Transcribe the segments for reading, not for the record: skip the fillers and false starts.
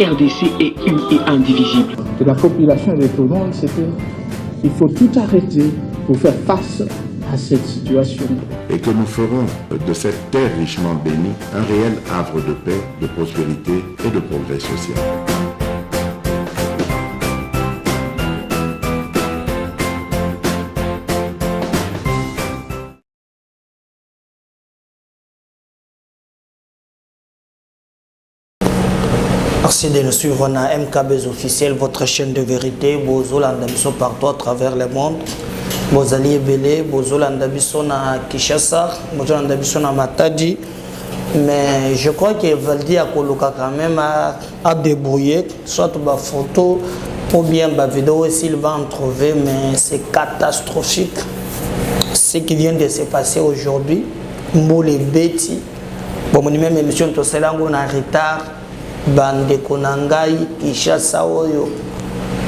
RDC est une et indivisible. De la population et de tout le monde, c'est qu'il faut tout arrêter pour faire face à cette situation. Et que nous ferons de cette terre richement bénie un réel havre de paix, de prospérité et de progrès social. Merci de nous suivre dans MKB's officiel, votre chaîne de vérité. Bozolanda biso partout à travers le monde. Bozali Ebele, Bozolanda biso na Kinshasa, Bozolanda biso na Matadi. Mais je crois que Valdi a Koloka quand même à débrouiller, soit ma photo ou bien ma vidéo s'il va en trouver, mais c'est catastrophique. Ce qui vient de se passer aujourd'hui, Mboule Beti. Bon, même émission de Selango en retard. Bande Konangai, Kinshasa Oyo,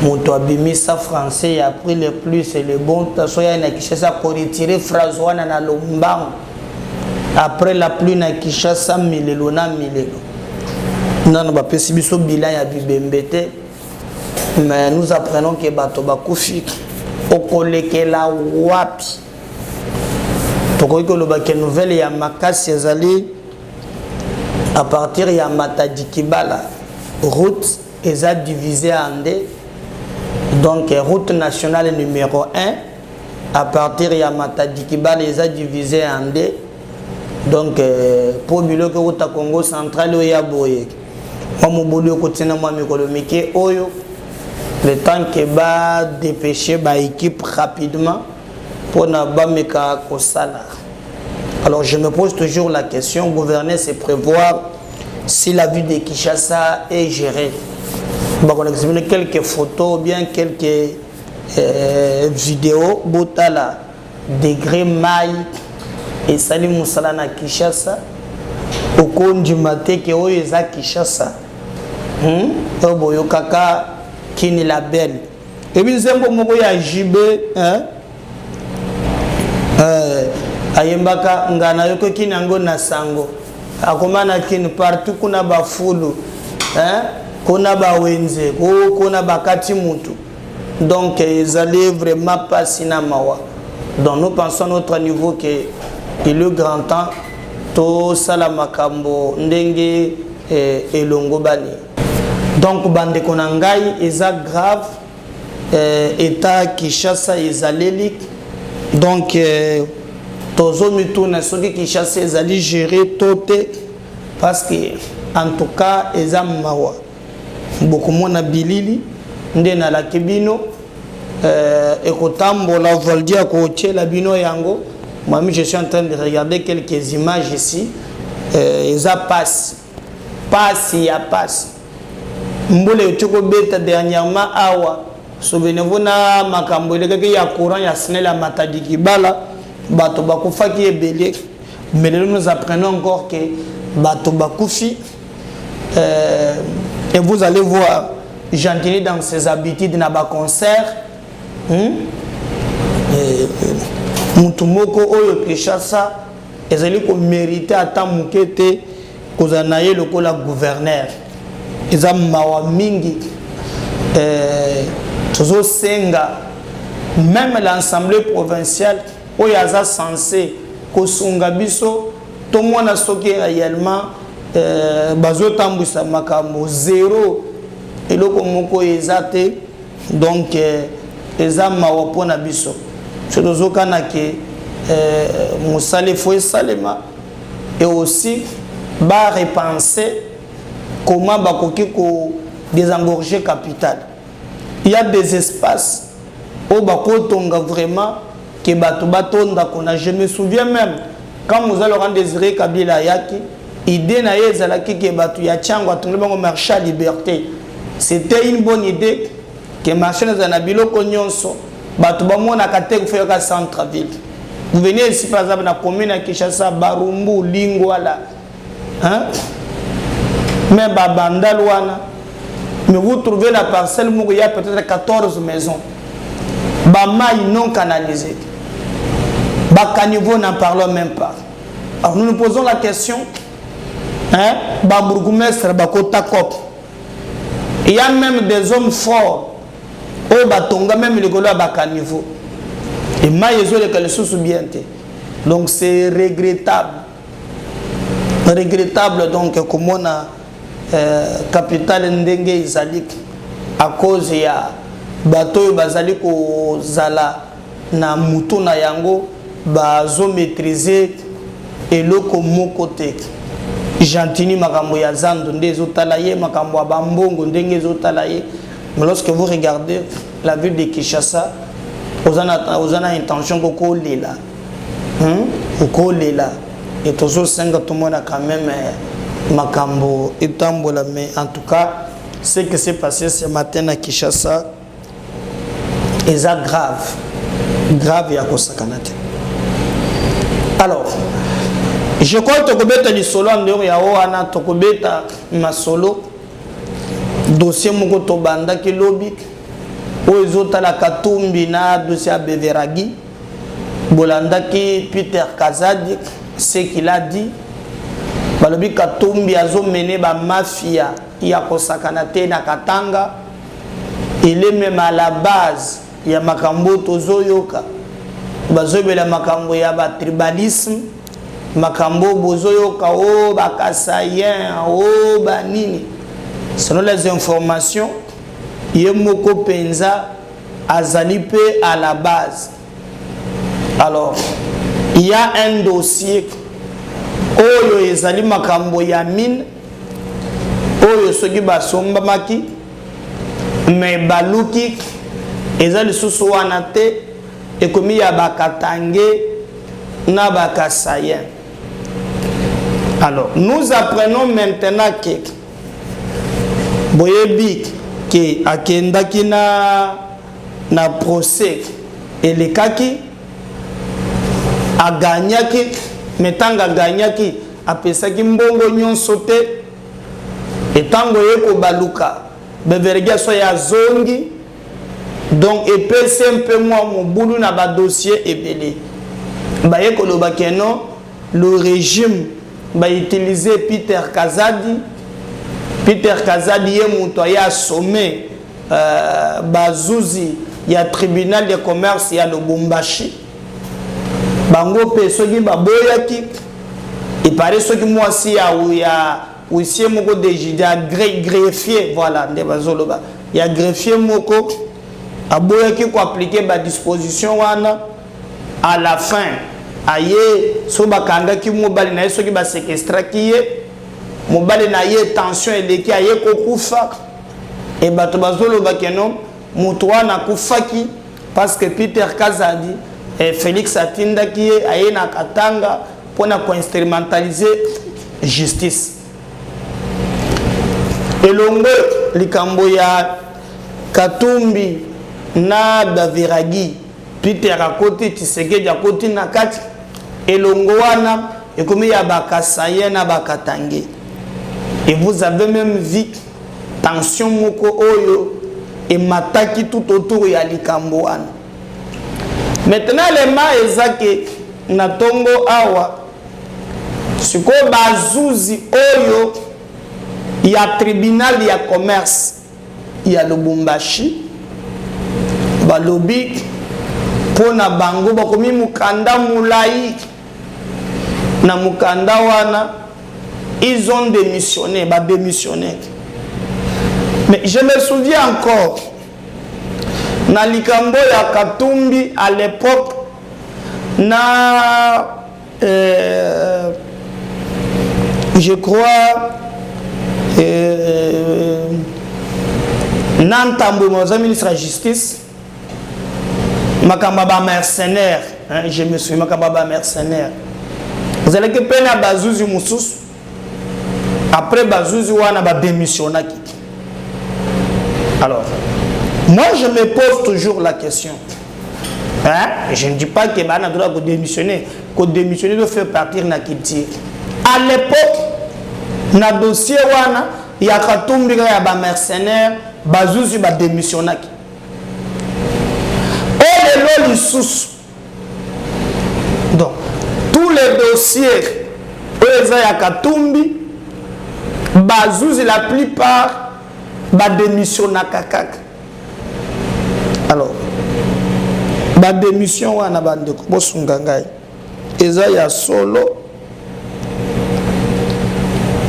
Moto Abimisa français a pris le plus et le bon. Soya na Kinshasa pour retirer François na Lombang. Après la pluie na Kinshasa, Milelo na Milelo. Non, ba pesibiso bilan ya Bibembete. Mais nous apprenons que Batoba Koufi, Okoleke la Wapi. Tokoiko lo ba ke nouvelle ya Makasi ezali. À partir de Matadi Kibala, route est divisée en deux. Donc, route nationale numéro 1, à partir de Matadi Kibala, est divisée en deux. Donc, pour le route à Congo central, il y a Boye. Le temps que va dépêcher l'équipe rapidement pour ne pas me faire. Alors je me pose toujours la question, gouverner c'est prévoir si la ville de Kinshasa est gérée. On va examiner quelques photos ou bien quelques vidéos. Botala, degré maï et Salim Moussala na Kinshasa. Au compte du matin que on est à Kinshasa. Oboyo kaka kini la belle. Et puis zembo moko ya JB, ayembaka ngana yoko kinango na sango akomana kini partout kuna bafulu kuna bawenze kuna bakati mutu donc ils allaient vraiment pas sinamawa. Donc nous pensons à notre niveau que il est grand temps to salamakambo ndenge elongo bani. Donc bande konangai eza grave état Kinshasa ezalelik donc Tozo Mitouna, ceux qui chassent les alliés gérer tout parce que, en tout cas, ils ont mawa. Beaucoup moins bilili, ndena la kibino, et kotambo la voldia koche la bino yango. Moi, je suis en train de regarder quelques images ici. Ils ont passe, il y a passe. Mboule choko beta dernièrement awa. Souvenez-vous na makambo il y a courant, il y a siné la Matadi Kibala. Bato Bakoufa qui est belé, mais nous apprenons encore que Bato Bakoufi, et vous allez voir Gentili dans ses habitudes dans les concerts, Mutumoko Oyo Kinshasa, et ils ont mérité à tant moukete qu'on a eu le gouverneur. Ils ont mawa mingi, Tozo Senga, même l'Assemblée provinciale. O yaza censé kosunga biso to mwana soki réellement bazo tambwisa makambo zéro eloko moko ezate donc eza mawa pona biso sozo kana ke musale fo salema et aussi ba repenser comment bakoki ko désengorger capital. Il y a des espaces où bakotonga vraiment que Batonda qu'on a. Je me souviens même quand nous allons Désiré Kabila Yaki, idée na yezalaki que Batu Yachango a tombé au marché à liberté. C'était une bonne idée que marché dans un bilo konyonso Batu Bamo na kate faire ka centre-ville. Vous venez ici par exemple dans la commune à Kinshasa, Barumbu, Lingwala, mais Babandalwana, mais vous trouvez la parcelle où il y a peut-être 14 maisons. Bamaï non canalisé. Bakanivo n'en parlons même pas. Alors nous nous posons la question, Babourgoumestre Bakota Kop, Il y a même des hommes forts. Au batonga même le golo à bakaniveau. Et maïzo le kalesu soubiente. Donc c'est regrettable. Regrettable donc comme on a capitale ndenge izalik à cause ya bateau bazali ko zala na mutu na yango bazo maîtriser eloko moko te. Gentini makambo ya zando ndezo talaye makambo ya bambongo ndenge zo talaye. Mais lorsque vous regardez la ville de Kinshasa, vous avez intention de coller là. Coller là. Et toujours 5 tout le monde a quand même makambo et tambola. Mais en tout cas, ce qui s'est passé ce matin à Kinshasa est grave. Grave et à cause de alors, je crois que tu as dit solo en dehors, tu as ma solo. Dossier moko to banda ki lobby ozo la katumbi na dossier à Beveragi bolanda ki Peter Kazadi ce qu'il a dit balobi katumbi azo mené ba mafia ya kosakana te na Katanga. Il est même à la base ya makambo tozoyoka bazobela makambo ya ba tribalisme makambo bozoyoka o ba kasayen o ba nini. Selon les informations, Yemoko Penza Azalipe à la base. Alors, il y a un dossier Oyo Ezali Makambo Yamin Oyo Sogi Basomba Maki mais Baluki Ezali Susuanate et comme il y a Bakatange Nabakasayen. Alors, nous apprenons maintenant que Boyebi qui akendaki na procès et le kaki a gagnaki metanga gagnaki a pesaki mbongo nyonso te etango yeko baluka bevergia so ya zongi donc epesi un peu moins mobulu na ba dossier ebele bayeko loba keno le régime ba utiliser Peter Kazadi. Peter Kazadi est montoya assommé bazuzi ya tribunal de commerce ya Lubumbashi. Bango pe soki baboyaki et paraît soki moi si ya huissier moko de jida greffier voilà nde bazoloba ya greffier moko aboyaki ko appliquer ba disposition wana à la fin aye so bakanga ki mobali na soki ba séquestra ki mobali na ye tension eleki aye kokufa et bato bazolo bakeno mutu wana kufaki parce que Peter Kazadi et Félix atindaki aye na Katanga pona ko instrumentaliser justice elongo likambo ya Katumbi na Baviragi Peter akoti Tshisekedi akoti na kati elongo wana ekomi ya bakasaye na bakatange. Et vous avez même vu tension moko oyo et mataki tout autour ya likambo wana. Maintenant les ma ezake na tongo awa siko bazuzi oyo ya tribunal ya commerce ya Lubumbashi balobi pona bango bakomi mukanda mulai na mukanda wana. Ils ont démissionné, démissionné. Mais je me souviens encore, na likambo ya Katumbi à l'époque, je crois, Nantambo, mon ministre de la Justice, Makamba mercenaire, je me souviens, Makamba mercenaire. Vous allez que peine à Bazouzi Moussous. Après Bazouzi wana ba démissionnaki. Alors, moi je me pose toujours la question. Je ne dis pas que bana doit démissionner, que démissionner doit faire partir na kiti. À l'époque, na dossier wana ya Katumbi ya ba mercenaire, Bazouzi ba démissionnaki. Et le lisusu. Donc, tous les dossiers où il y a Katumbi Bazouzi, la plupart ba démission na kakaka. Alors ba démission wana bandeko bosunga ngai eza ya solo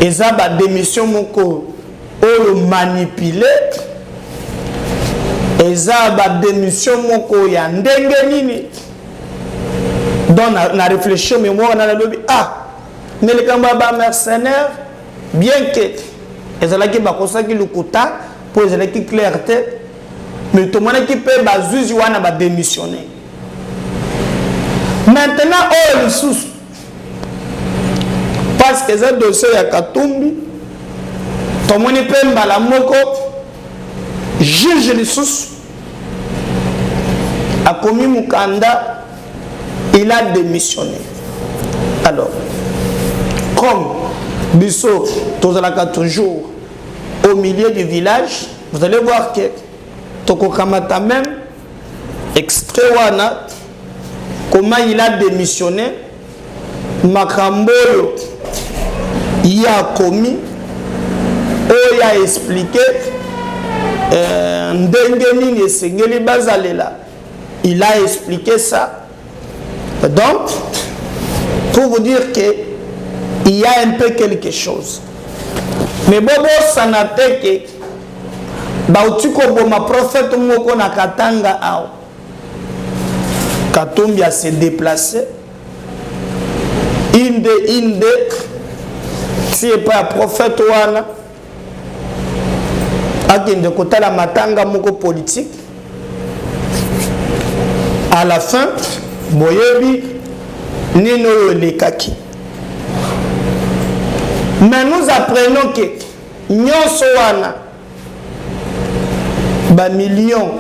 eza ba démission moko oyo manipuler eza ba démission moko ya ndenge nini donc na réfléchir mais moi na lobi mais les kamba ba mercenaires bien que ezalaki bakosaki lukuta pour ezalaki clarté mais tout le monde qui peut bazuzi wana ba démissionner maintenant le sous parce que ça dossier ya Katumbi tout le monde peut mbala moko juge les sous a commis mukanda il a démissionné. Alors comme Bisso tozalaka toujours au milieu du village, vous allez voir que Tokokamata même extrait wana comment il a démissionné Makamboyo il a commis il a expliqué ndengeni esengeli bazalela il a expliqué ça donc pour vous dire que il y a un peu quelque chose mais bobo sanate ke bautiko boma prophète moko na Katanga ao Katumbi a se déplacé inde si est pas prophète wana akende kotala matanga moko politique à la fin boyebi nino le kaki. Mais nous apprenons que nyonso wana ba millions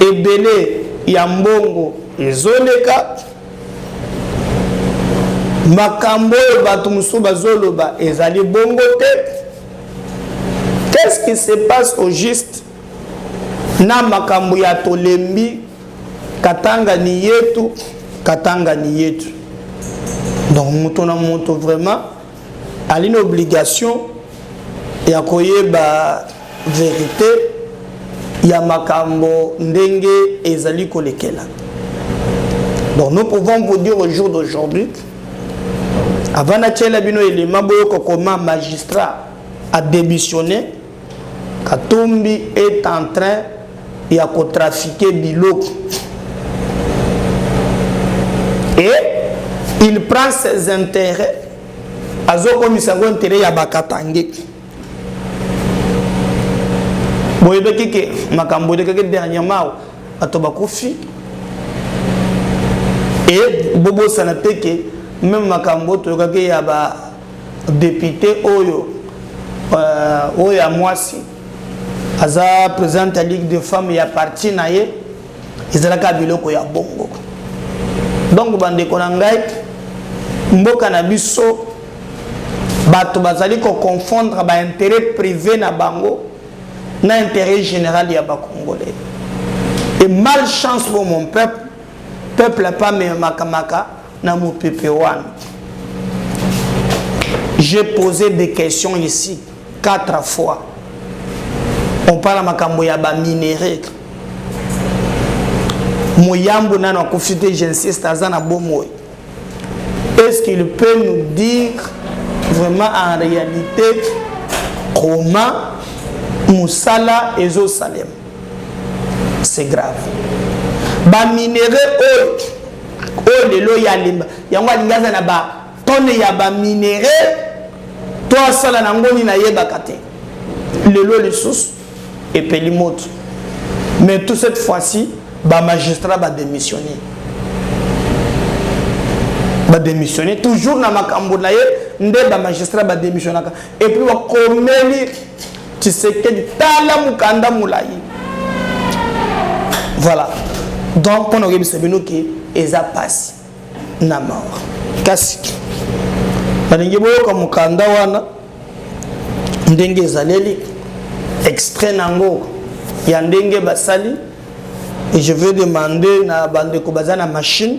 ebele ya mbongo ezoleka makambo batu musu bazoloba ezali bongo te. Qu'est-ce qui se passe au juste na makambo ya tolembi Katanga ni yetu donc muto na muto vraiment a une obligation ya koyeba vérité ya makambo ndenge ezali kolekela. Donc nous pouvons vous dire au jour d'aujourd'hui avant d'attirer bino élément boyoko comment magistrat a démissionné Katumbi est en train de trafiquer biloko et il prend ses intérêts azoko misango intérêt ya bakatange boyebe kike makambo de keke dernièrement atoba kofi et bobo sanateke même makambo to kake ya ba député oyo oya mwasi aza président à Ligue de femmes ya parti naye izalaka biloko ya bongo. Donc bande konangai mboka na biso bato bazali ko confondre ba intérêt privé na bango na intérêt général ya ba congolais. Et malchance pour mon peuple pas me makamaka na mo peuple wan. J'ai posé des questions ici 4 fois. On parle makambo ya ba minéraux. Moyambo nana kofite j'insiste azana bomoy. Est-ce qu'il peut nous dire vraiment en réalité comment Moussala et Salem? C'est grave. Ba minéraux oh lelo ya limba. Yango alingaza na ba tonne ya ba minéraux. Toi sala na ngoni na yeba kate. Lelo les sous et pelimoto. Mais toute cette fois-ci ba magistrat va démissionner. Va démissionner toujours na makambo na ye nde ba magistrat va démissionner et puis wa komeli Tshisekedi tala mukanda mulai. Voilà. Donc pour nous rebisebino ki eza passe na mort. Kasi balingi boyo ka mukanda wana ndenge ezaleli extrait nango ya ndenge basali. Et je vais demander na bande ko bazana machine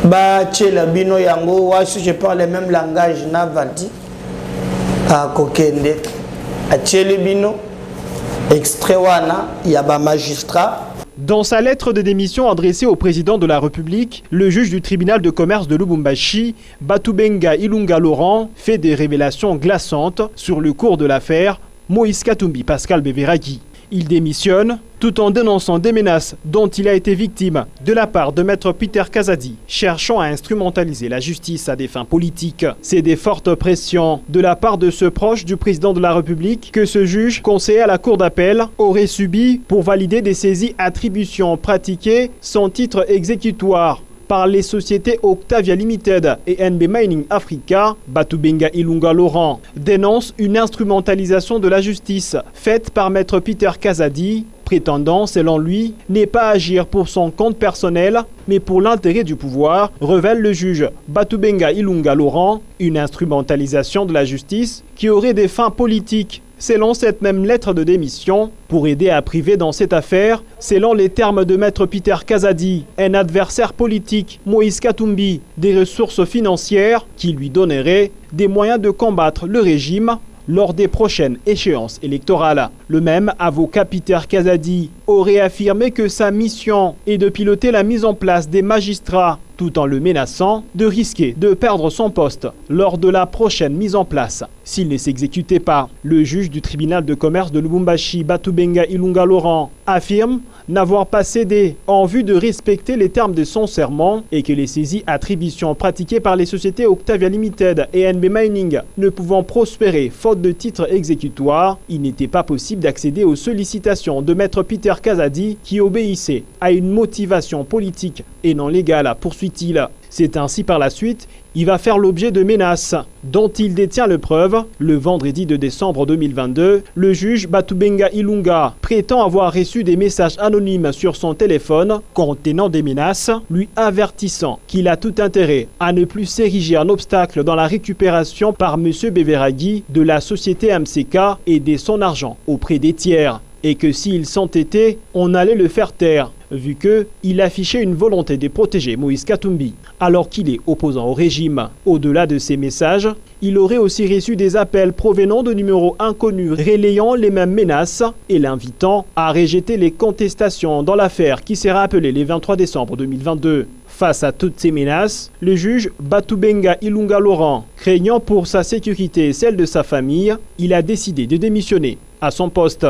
ba tchela bino yango wa si je parle le même langage na valdi a kokende a tcheli bino extrait wana yaba magistrat. Dans sa lettre de démission adressée au président de la République, le juge du tribunal de commerce de Lubumbashi, Batubenga Ilunga Laurent, fait des révélations glaçantes sur le cours de l'affaire Moïse Katumbi Pascal Beveragi. Il démissionne tout en dénonçant des menaces dont il a été victime de la part de maître Peter Kazadi, cherchant à instrumentaliser la justice à des fins politiques. C'est des fortes pressions de la part de ce proche du président de la République que ce juge, conseiller à la cour d'appel, aurait subi pour valider des saisies attributions pratiquées sans titre exécutoire par les sociétés Octavia Limited et NB Mining Africa. Batubenga Ilunga Laurent dénonce une instrumentalisation de la justice faite par maître Peter Kazadi, prétendant, selon lui, n'est pas agir pour son compte personnel, mais pour l'intérêt du pouvoir, révèle le juge Batubenga Ilunga Laurent, une instrumentalisation de la justice qui aurait des fins politiques. Selon cette même lettre de démission, pour aider à priver dans cette affaire, selon les termes de maître Peter Kazadi, un adversaire politique, Moïse Katumbi, des ressources financières qui lui donneraient des moyens de combattre le régime lors des prochaines échéances électorales. Le même avocat Peter Kazadi aurait affirmé que sa mission est de piloter la mise en place des magistrats tout en le menaçant de risquer de perdre son poste lors de la prochaine mise en place s'il ne s'exécutait pas. Le juge du tribunal de commerce de Lubumbashi, Batubenga Ilunga Laurent, affirme n'avoir pas cédé en vue de respecter les termes de son serment et que les saisies attributions pratiquées par les sociétés Octavia Limited et NB Mining ne pouvant prospérer faute de titre exécutoire, il n'était pas possible d'accéder aux sollicitations de maître Peter Kazadi qui obéissait à une motivation politique et non légale, poursuit-il. C'est ainsi par la suite, il va faire l'objet de menaces dont il détient le preuve. Le vendredi de décembre 2022, le juge Batubenga Ilunga prétend avoir reçu des messages anonymes sur son téléphone contenant des menaces, lui avertissant qu'il a tout intérêt à ne plus s'ériger un obstacle dans la récupération par M. Beveragi de la société MCK et de son argent auprès des tiers, et que s'il s'entêtait, on allait le faire taire, vu qu'il affichait une volonté de protéger Moïse Katumbi, alors qu'il est opposant au régime. Au-delà de ces messages, il aurait aussi reçu des appels provenant de numéros inconnus relayant les mêmes menaces et l'invitant à rejeter les contestations dans l'affaire qui sera appelée le 23 décembre 2022. Face à toutes ces menaces, le juge Batubenga Ilunga Laurent, craignant pour sa sécurité et celle de sa famille, il a décidé de démissionner à son poste.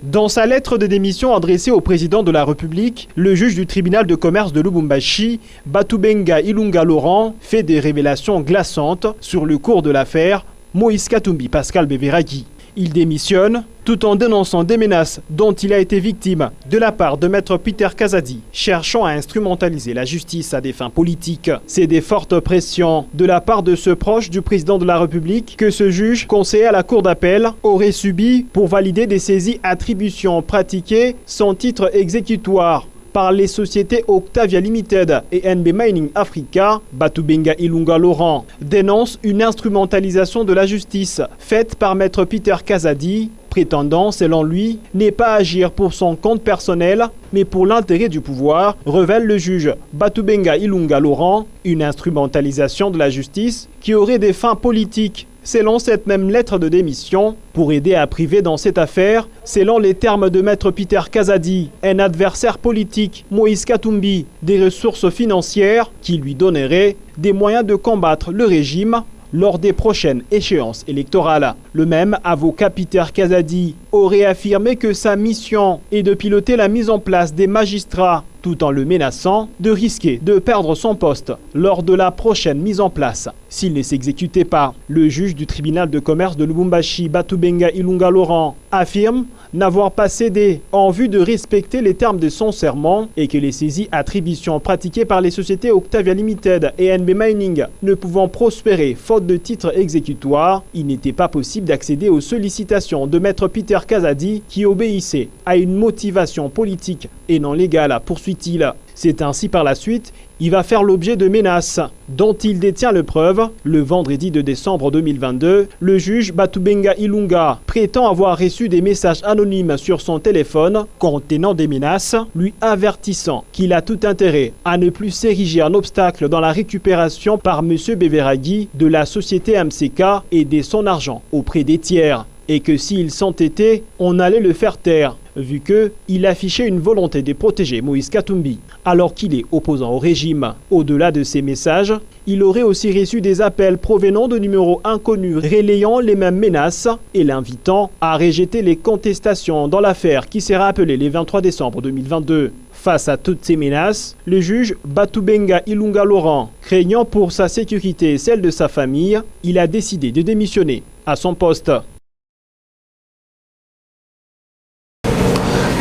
Dans sa lettre de démission adressée au président de la République, le juge du tribunal de commerce de Lubumbashi, Batubenga Ilunga Laurent, fait des révélations glaçantes sur le cours de l'affaire Moïse Katumbi Pascal Beveragi. Il démissionne tout en dénonçant des menaces dont il a été victime de la part de maître Peter Kazadi, cherchant à instrumentaliser la justice à des fins politiques. C'est des fortes pressions de la part de ce proche du président de la République que ce juge, conseiller à la cour d'appel, aurait subi pour valider des saisies attributions pratiquées sans titre exécutoire par les sociétés Octavia Limited et NB Mining Africa. Batubenga Ilunga Laurent dénonce une instrumentalisation de la justice faite par maître Peter Kazadi, prétendant, selon lui, n'est pas agir pour son compte personnel, mais pour l'intérêt du pouvoir, révèle le juge Batubenga Ilunga Laurent, une instrumentalisation de la justice qui aurait des fins politiques. Selon cette même lettre de démission, pour aider à priver dans cette affaire, selon les termes de maître Peter Kazadi, un adversaire politique, Moïse Katumbi, des ressources financières qui lui donneraient des moyens de combattre le régime lors des prochaines échéances électorales. Le même avocat Peter Kazadi aurait affirmé que sa mission est de piloter la mise en place des magistrats tout en le menaçant de risquer de perdre son poste lors de la prochaine mise en place s'il ne s'exécutait pas. Le juge du tribunal de commerce de Lubumbashi, Batubenga Ilunga Laurent, affirme n'avoir pas cédé en vue de respecter les termes de son serment et que les saisies attributions pratiquées par les sociétés Octavia Limited et NB Mining ne pouvant prospérer faute de titre exécutoire, il n'était pas possible d'accéder aux sollicitations de maître Peter Kazadi qui obéissait à une motivation politique et non légale, poursuit-il. C'est ainsi par la suite, il va faire l'objet de menaces dont il détient le preuve. Le vendredi de décembre 2022, le juge Batubenga Ilunga prétend avoir reçu des messages anonymes sur son téléphone contenant des menaces, lui avertissant qu'il a tout intérêt à ne plus s'ériger en obstacle dans la récupération par M. Beveragui de la société MCK et de son argent auprès des tiers. Et que s'il s'entêtait, on allait le faire taire, vu qu'il affichait une volonté de protéger Moïse Katumbi, alors qu'il est opposant au régime. Au-delà de ces messages, il aurait aussi reçu des appels provenant de numéros inconnus relayant les mêmes menaces et l'invitant à rejeter les contestations dans l'affaire qui sera appelée le 23 décembre 2022. Face à toutes ces menaces, le juge Batubenga Ilunga Laurent, craignant pour sa sécurité et celle de sa famille, il a décidé de démissionner à son poste.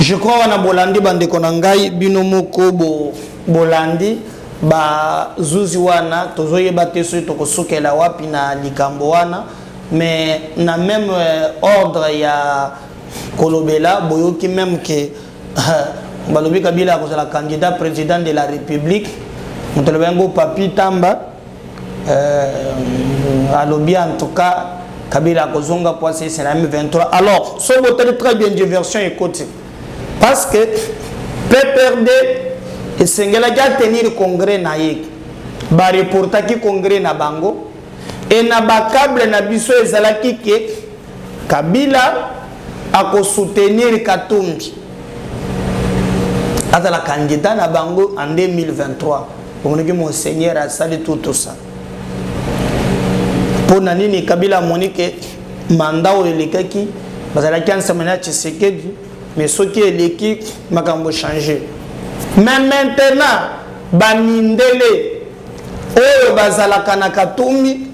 Je crois que Bolandi bande konangai binomoko Bolandi ba zuzi wana tozoye bateso tokosukela wapi na likambo wana mais na même ordre ya kolobela boyoki même que balobi Kabila ko la candidat président de la République mutolobengo Papi Tamba alobi en tout cas Kabila ko zonga poisé c'est la M23. Alors ce vote très bien diversion écoute. Parce que PPRD et Sengela qui a tenu le congrès naïk, ba reporta qui congrès na bango et na ba câble na biso ezalaki ke Kabila a ko soutenir Katumbi. Ata la candidat na bango en 2023. Pour que monseigneur a sali tout ça. Pour nani Kabila monique mandat ou elekaki bazalaki ensemble Tshisekedi. Mais ce qui est l'équipe m'a changé. Mais maintenant, Bamindele, Oyo Bazalaka na Katumbi,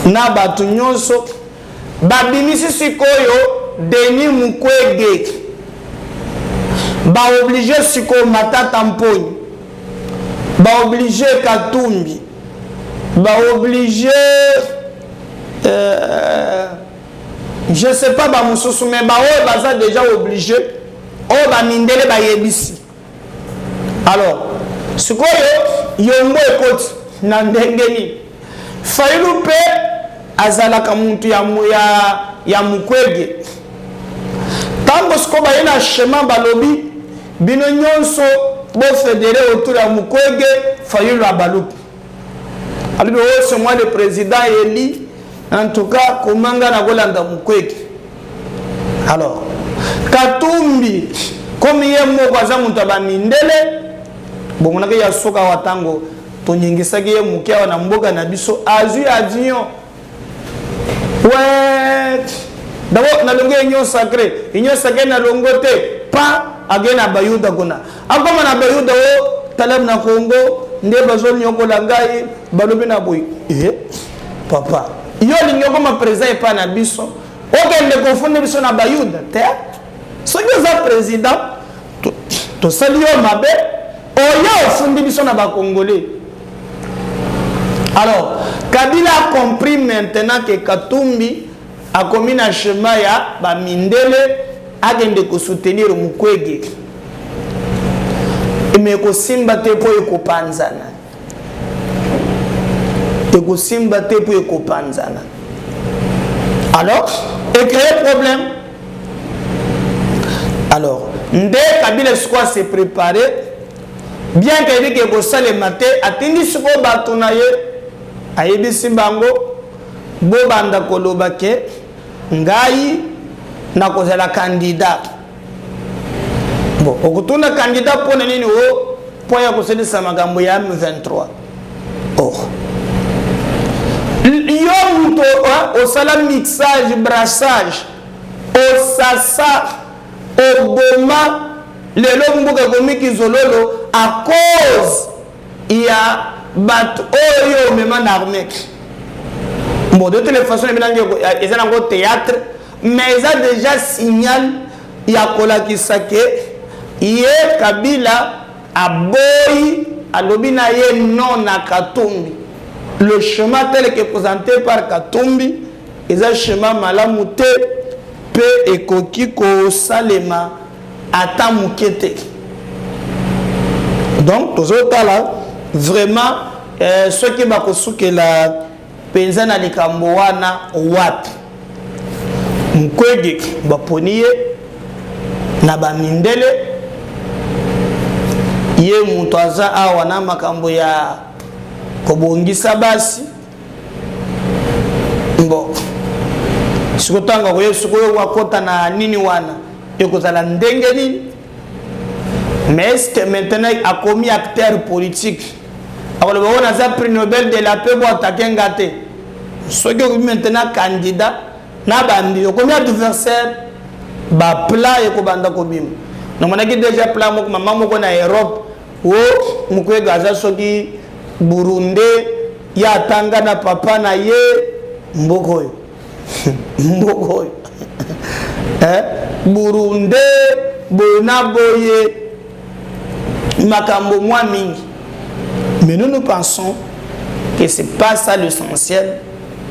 na batu nyonso, Babimisi Sikoyo, Denis Mukwege, ba obligé Siko Matata Mponi, ba obligé Katumbi, ba obligé. Je ne sais pas, mais baza déjà obligé. Oh, ba mindele ba yebisi. Alors, ce que yombo écoute, nandengeni. Failu pe azala kamuntu ya Mukwege. Tango ce que ba yena chemin balobi, bino nyonso bo fédéré autour ya Mukwege, failu la balup. Alors, c'est moi le président Eli. En tout cas, comment Golanda Mukwege. Alors, Katumbi, comme il y a un mot mindele, bon, on a ya soka watango, tonyingisaki ye mukia wana mboka na biso azu avion. Ouais, d'abord na longo union sacré na longote pa agena bayuda gona. Akoma na bayuda o talab na Congo, nde bazoni yokola ngai balobi na boy. Papa yo lingo comme président et pas na biso aucun ne confondre biso na bayuda te so que za président to salio mabe oya ofundi biso na ba congolais. Alors Kabila a compris maintenant que Katumbi a commis un chemin ya ba mindele agende ko soutenir Mukwege mais ko simba te po ko panzana Simba te pour ekopanzana. Alors, et créer problème. Alors, Nde Kabila soit s'est préparé, bien qu'il dit que ça le matin, attendi ce qu'on batonaye, ayebi simbango, bo banda kolobake, ngai na kozela candidat. Bon, okutuna candidat pour nini o, pour ya koseli samagambo ya M23. Oh. Yo au salam mixage, brassage, au sasa, au boma, le lombuka komiki zololo à cause il y a bat oyo même en armée. Bon de toute façon ils ont un théâtre mais ils ont déjà signal il y a kola qui sake il est Kabila a boy a lobina ye non na Katumbi. Le chemin tel que présenté par Katumbi, est un chemin malamouté, peu et coquille salema ata mukete. Donc tozotala vraiment ceux qui bakosukela penza na likambo wana wapi mkwege baponiye na bamindele ye mutu aza awa na makambo ya kobongisa basi mbo sikotanga koye sikoyo wakota na nini wana ekozala ndenge nini. Mais est-ce que maintenant a commis acteur politique? Alors on a un prix Nobel de la paix pour attaquer un gâté. Ce qui est maintenant candidat, n'a bandi. Combien d'adversaires ba plat et kobanda kobim. Donc on a déjà plat moko maman moko na Europe où moko gaza soki Burundi ya tanga na papa na ye mbokoyo. Mbokoyo. Burundi bona boye makambo mwa mingi. Mais nous pensons que ce n'est pas ça l'essentiel.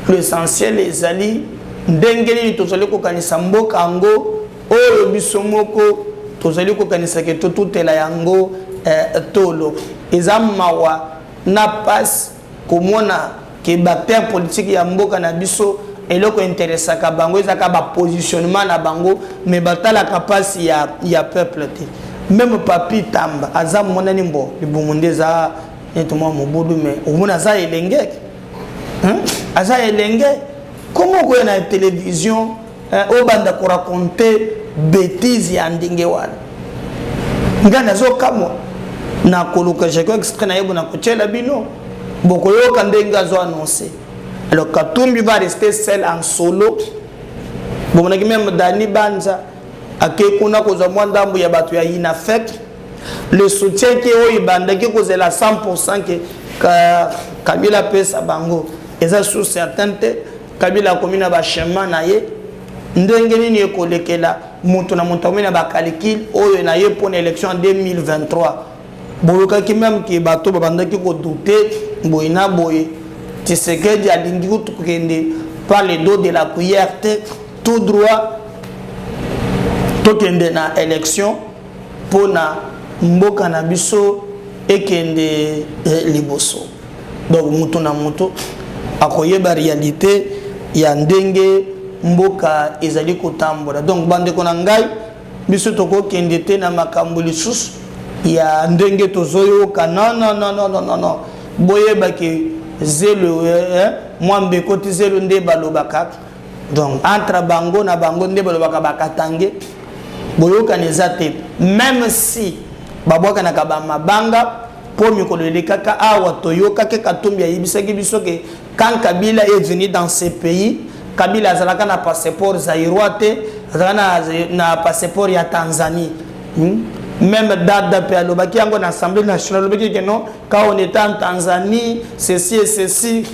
L'essentiel est ali ndengeli tozali ko kanisa mboka yango oyo biso moko tozali ko kanisa ke totutela yango tolo ezamawa na passe komona ke bacteur politique ya mboka na biso eloko interesa ka bango ezaka ba positionnement na bango mais batala kapasi ya peuple te. Même papi tamba azam monani mbo libumundeza netuma mobudu mais omona za elenge aza elenge comment ko na télévision o banda ko raconter bêtises ya ndinge wana ngana zo kamo na koluka jeko extrait na yebo na kochela bino bokoyo kandenga zo annoncer. Alors Katumbi va rester seul en solo. Bon on a même Dani Banza akekuna koza mwandambu ya batu ya inafek le soutien qui est ibandaki kozela 100% que Kabila pesa bango eza sous certainte Kabila komina ba chemin na ye ndenge nini ekolekela mutu na mutu komina ba calcul oyo na ye pour l'élection en 2023 boyoka ki même ki bato babandaki ko douter boyina boye Tshisekedi alingi kutukende par le dos de la cuillère tout droit tokende na élection pour na mboka na biso ekende liboso. Donc mutu na mutu akoyeba réalité ya ndenge mboka ezali kotambola. Donc bande ko na ngai biso tokokende te na makambo lisusu ya ndenge tozoyoka non boyeba ke zelo mwambe koti zelo nde balobaka. Donc entre bango na bango nde balobaka bakatange boyoka nezate même si babwaka na kabama banga pour mikolele kaka awa toyoka ke Katumbi yibisaki biso ke quand Kabila est venu dans ce pays Kabila azalaka na passeport zaïrois te azalaka na passeport ya Tanzanie. Même Dada pe alobaki yango na Assemblée nationale alobaki que non quand on était en Tanzanie ceci et ceci.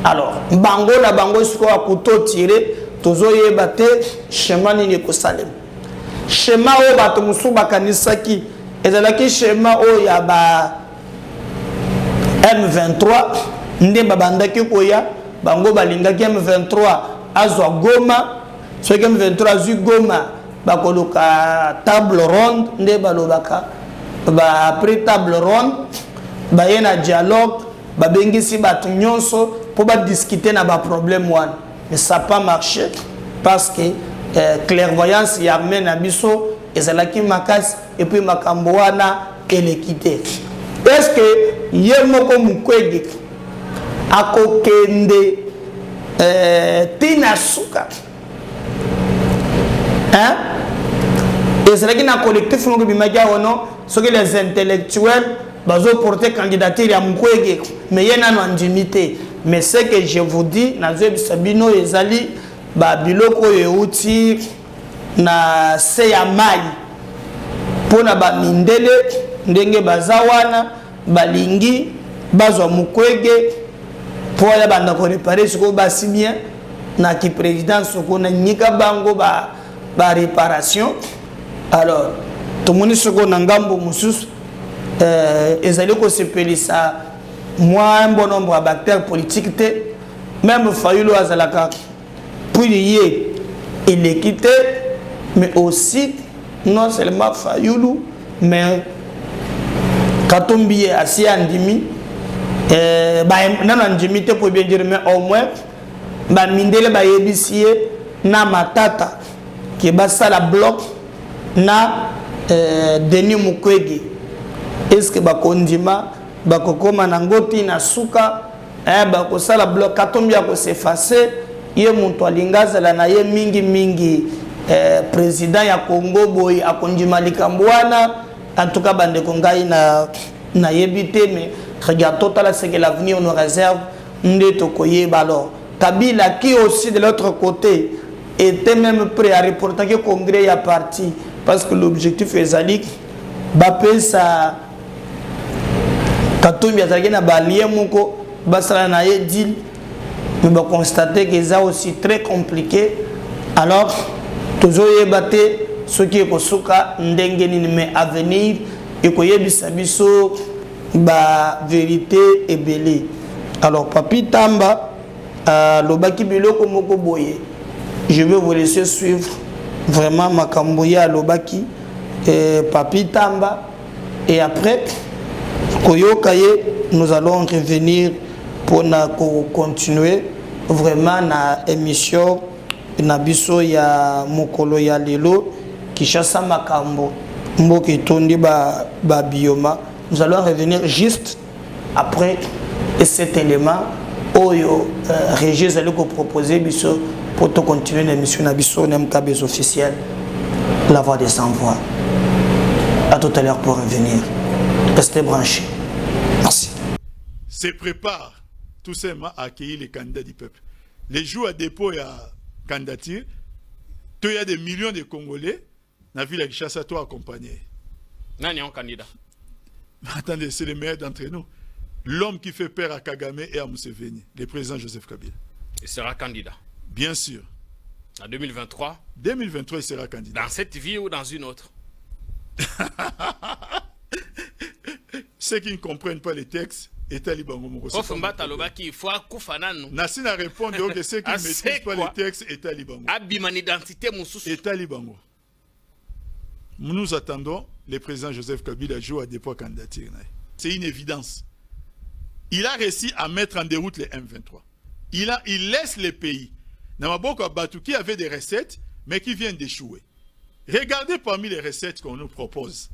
Alors bango na bango siko akuto tirer tozoyeba te chemin ni ko salem. Schéma o bato musuba kanisaki ezalaki schéma o ya ba M23 nde babandaki koya bango balingaki M23 azwa Goma so que M23 azwi Goma bakoloka table ronde nde balobaka ba après table ronde ba yena dialogue babengisi bato nyonso pour ba discuter na ba problème wana mais ça pas marché parce que clairvoyance y amène à biso ezalaki makasi et puis makambo wana elekité. Est-ce que yemoko mukwege akokende tina suka hein ezalaki na collectif ngo bimagia ono soki les intellectuels bazo porter candidature ya mukwege mais yena no andimité. Mais ce que je vous dis nazo bisabino ezali ba biloko yeuti na se ya mai pona ba mindele ndenge bazawana balingi bazwa mukwege po ya banda ko réparer ce ko basi bien na ki président soko na nyika bango ba réparation. Alors tout moni soko na ngambo mususu ezali ko sepelisa moi un bon nombre d'acteurs politiques te même Fayulu azalaka pour y est l'équité mais aussi non seulement Fayulu, mais Katumbi assis Andimi, Nanandimi te pour bien dire, mais au moins, Mindele Bayebisie, na Matata, qui est la bloc, na Denis Mukwege. Est-ce que Bakondima, Bakokoma Nangoti, na Suka, Bakosala bloc, Katumbi a s'effacer, ye muntu alingaza la na ye mingi président ya Congo boy akondima likambwana en tout cas bande kongai na yebite mais regarde total ce que l'avenir nous réserve ndeto koyeba. Alors Kabila qui aussi de l'autre côté était même prêt à reporter que congrès ya parti parce que l'objectif est zalik bapé sa Katumbi azaki na balie moko basala na ye deal. Mais on va constater que c'est aussi très compliqué. Alors, toujours y battre ce qui est kosuka ndengeni mais à venir et koye bisabiso ba vérité et belé. Alors Papi Tamba lobaki biloko moko boye. Je vais vous laisser suivre vraiment makamboya lobaki Papi Tamba et après koyokaye nous allons revenir pour continuer vraiment na émission na biso ya mokolo ya lelo Kishasa makambo mboki tondi ba bioma. Nous allons revenir juste après cet élément oyo Régis allait proposer biso pour continuer l'émission na biso MKBZ officiel la voix des sans voix. À tout à l'heure pour revenir. Restez branchés. Merci. Se prépare tout simplement à accueillir les candidats du peuple. Les jours à dépôt et à candidature, il y a des millions de Congolais dans la ville de Kinshasa toi accompagné. Nani est un candidat? Attendez, c'est le meilleur d'entre nous. L'homme qui fait peur à Kagame et à Museveni, le président Joseph Kabila. Il sera candidat. Bien sûr. En 2023? 2023, il sera candidat. Dans cette vie ou dans une autre? Ceux qui ne comprennent pas les textes, État Libango Moko. Nassina répondre que ceux qui ne maîtrisent pas les textes, État Libango. État Libango. Nous attendons le président Joseph Kabila jouer à dépôt candidature. C'est une évidence. Il a réussi à mettre en déroute les M23. Il laisse les pays. Namaboko Batou qui avait des recettes, mais qui viennent d'échouer. Regardez parmi les recettes qu'on nous propose.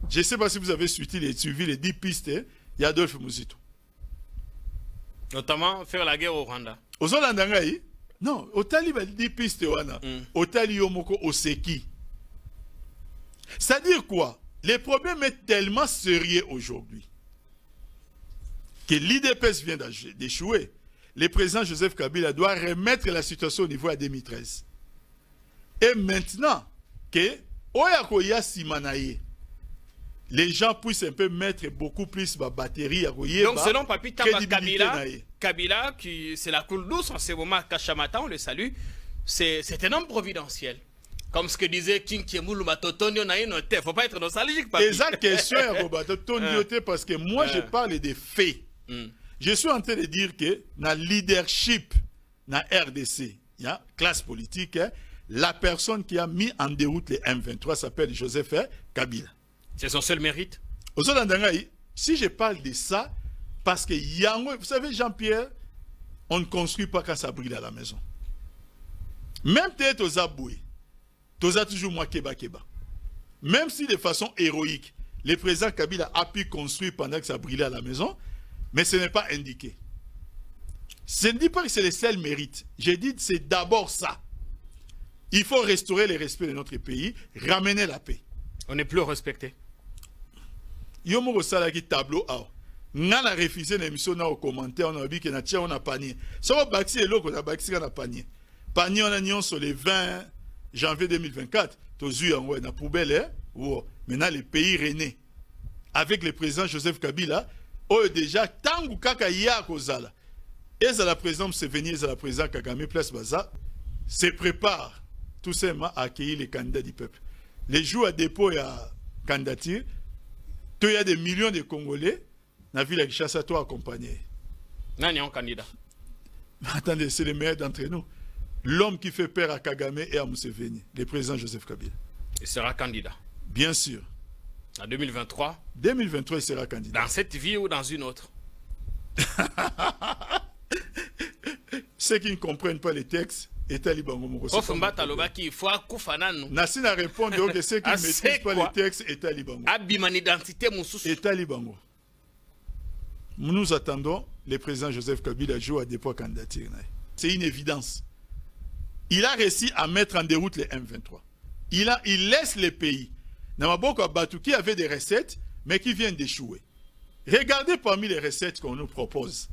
Je ne sais pas si vous avez suivi les 10 pistes. Il y a Adolphe Muzito. Notamment faire la guerre au Rwanda. Aux Hollandais, non, au Tali, 10 pistes. Au Tali, Yomoko, au Seki. C'est-à-dire quoi? Les problèmes est tellement sérieux aujourd'hui que l'IDPS vient d'échouer. Le président Joseph Kabila doit remettre la situation au niveau à 2013. Et maintenant que Oyakoya Simanaye, les gens puissent un peu mettre beaucoup plus de batterie à Royer. Donc selon Papi Tamba Kabila, c'est la coule douce en ce moment, Kachamata, on le salue, c'est un homme providentiel. Comme ce que disait King Kiemulu Matotonio Naïnote, il ne faut pas être nostalgique, Papi. Exact question, parce que moi je parle des faits. Je suis en train de dire que dans le leadership, dans RDC, il y a classe politique, la personne qui a mis en déroute les M23 s'appelle Joseph Kabila. C'est son seul mérite. Si je parle de ça, parce que vous savez, Jean-Pierre, on ne construit pas quand ça brille à la maison. Même peut-être aux aboués, aux toujours moi keba. Même si de façon héroïque, le président Kabila a pu construire pendant que ça brillait à la maison, mais ce n'est pas indiqué. Je ne dis pas que c'est le seul mérite. J'ai dit que c'est d'abord ça. Il faut restaurer le respect de notre pays, ramener la paix. On n'est plus respecté. Yomo Salaki tableau A. On a refusé l'émission au commentaire, on a dit qu'on a tiré, on a panier. Ça va baxi et l'autre, on a baxi, on a panier. Panier, on a nion sur le 20 janvier 2024. Tozu en na poubelle, maintenant le pays rené. Avec le président Joseph Kabila, déjà, tangu kaka ya kozala. Et ça la président Museveni, et la président Kagame, place Baza, se prépare tout simplement à accueillir les candidats du peuple. Les jours à dépôt et à candidature, il y a des millions de Congolais dans la ville de Kinshasa toi accompagné. Nani est un candidat? Attendez, c'est le meilleur d'entre nous. L'homme qui fait peur à Kagame et à Museveni, le président Joseph Kabila. Il sera candidat. Bien sûr. En 2023. 2023, il sera candidat. Dans cette vie ou dans une autre? Ceux qui ne comprennent pas les textes, État Libango Moko. Nassina répondre que ceux qui ne maîtrisent pas les textes, État Libango. État Libango. Nous attendons le président Joseph Kabila jouer à dépôt candidature. C'est une évidence. Il a réussi à mettre en déroute les M23. Il laisse les pays. Namaboko Batou qui avait des recettes, mais qui viennent d'échouer. Regardez parmi les recettes qu'on nous propose.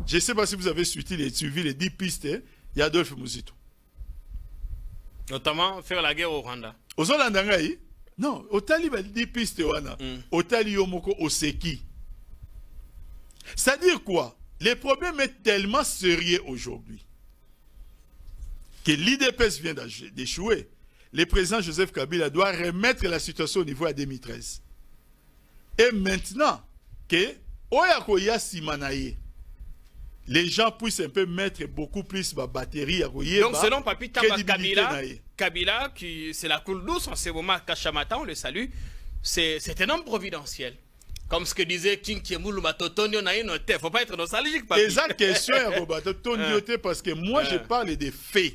Je ne sais pas si vous avez suivi les 10 pistes. Il y a Adolphe Mouzito. Notamment faire la guerre au Rwanda. Aux Hollandais, non, au Tali, il y a 10 pistes. Au Tali, Yomoko, au Seki. C'est-à-dire quoi? Les problèmes est tellement sérieux aujourd'hui que l'IDPS vient d'échouer. Le président Joseph Kabila doit remettre la situation au niveau à 2013. Et maintenant que Oyakoya Simanaye, les gens puissent un peu mettre beaucoup plus de batterie. Donc selon Papi Tamba Kabila, c'est la coule douce en ce moment à Kachamata, on le salue, c'est un homme providentiel. Comme ce que disait King Kiemulu Matotonio Naïnote, il ne faut pas être nostalgique. Exact question, parce que moi je parle des faits.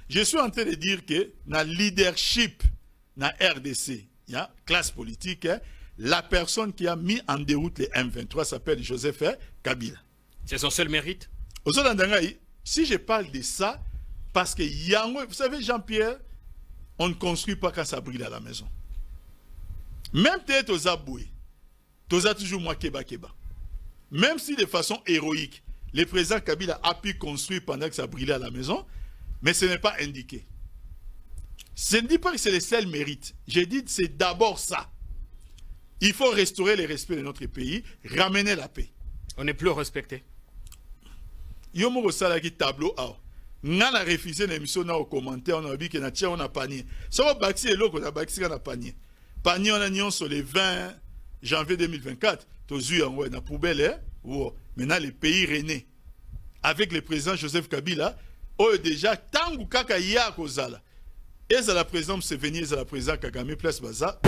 Je suis en train de dire que dans le leadership, dans RDC, il y a classe politique, la personne qui a mis en déroute les M23 s'appelle Joseph Kabila. C'est son seul mérite. Si je parle de ça, parce que vous savez, Jean-Pierre, on ne construit pas quand ça brille à la maison. Même peut-être aux aboués, aux toujours moi keba. Même si de façon héroïque, le président Kabila a pu construire pendant que ça brillait à la maison, mais ce n'est pas indiqué. Je ne dis pas que c'est le seul mérite. J'ai dit que c'est d'abord ça. Il faut restaurer le respect de notre pays, ramener la paix. On n'est plus respecté. Yomo Rosala qui tableau a. On a refusé l'émission au commentaire, on a dit qu'on a tiré, on a panier. Ça va baxi et l'autre, on a baxi, on a panier. Panier, on a nion sur le 20 janvier 2024. Tozu en na poubelle, maintenant le pays rené. Avec le président Joseph Kabila, déjà, tangu kaka ya kozala. Et c'est la présidente Seveni, c'est la présidente Kagame, place Baza.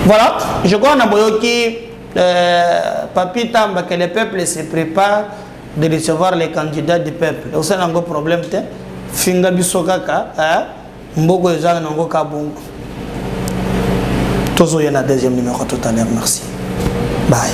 Voilà, je crois que Papi Tamba, que le peuple se prépare de recevoir les candidats du peuple. Au sein d'un problème, Finga Bisokaka, Mbogo Ezana Nango Kabungo. Tozo y a un deuxième numéro tout à l'heure, merci. Bye.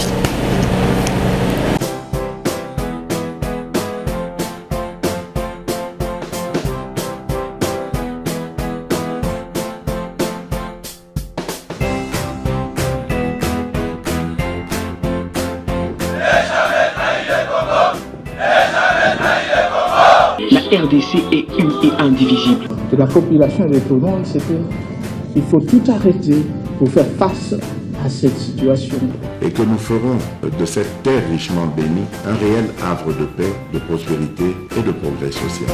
La RDC est une et indivisible. De la population et de tout le monde, c'est qu'il faut tout arrêter pour faire face à cette situation. Et que nous ferons de cette terre richement bénie un réel havre de paix, de prospérité et de progrès social.